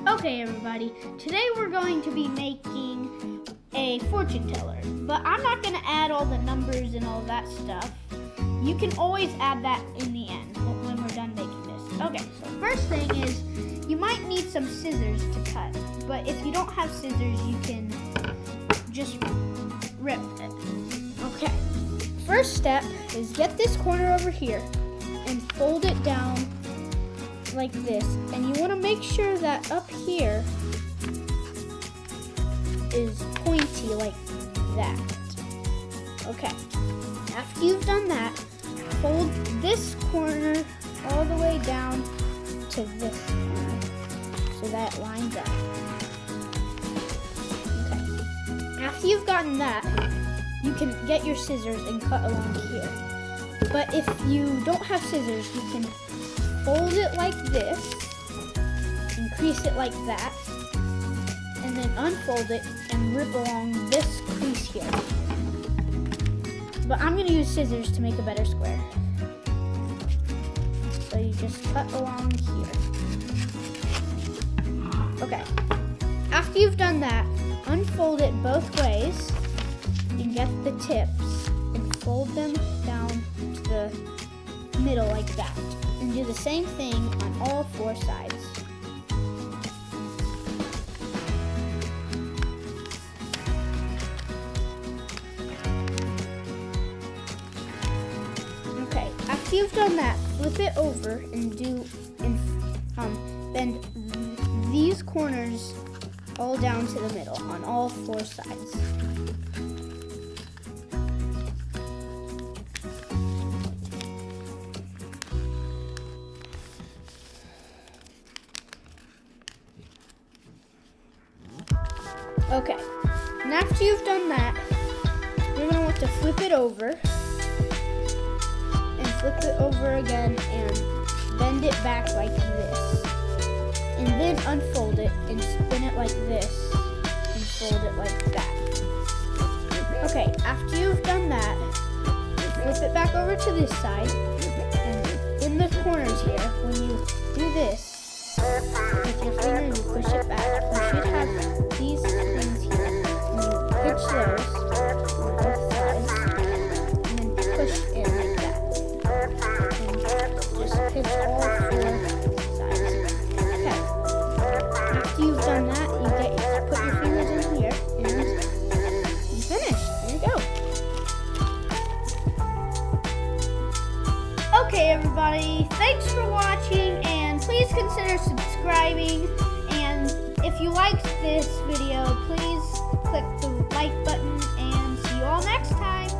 Okay everybody, today we're going to be making a fortune teller, but I'm not going to add all the numbers and all that stuff. You can always add that in the end when we're done making this. Okay, so first thing is you might need some scissors to cut, but if you don't have scissors you can just rip it. Okay, first step is get this corner over here and fold it down like this, and you want to make sure that up here is pointy like that. Okay, after you've done that, fold this corner all the way down to this corner so that it lines up. Okay, after you've gotten that, you can get your scissors and cut along here. But if you don't have scissors, you can fold it like this, increase it like that, and then unfold it and rip along this crease here. But I'm going to use scissors to make a better square. So you just cut along here. Okay, after you've done that, unfold it both ways and get the tips and fold them down to the middle like that. And do the same thing on all four sides. Okay, after you've done that, flip it over and bend these corners all down to the middle on all four sides. Okay, and after you've done that, you're going to want to flip it over, and flip it over again, and bend it back like this, and then unfold it, and spin it like this, and fold it like that. Okay, after you've done that, flip it back over to this side, and in the corners here, when you do this, with your finger, you push it back. You should have these things here, and you pitch those on both sides, and then push in like that. And just pitch all four sides. Okay. After you've done that, you put your fingers in here, and you finish. There you go. Okay, everybody. Thanks for watching, and please consider subscribing. And if you liked this video, please click the like button, and see you all next time.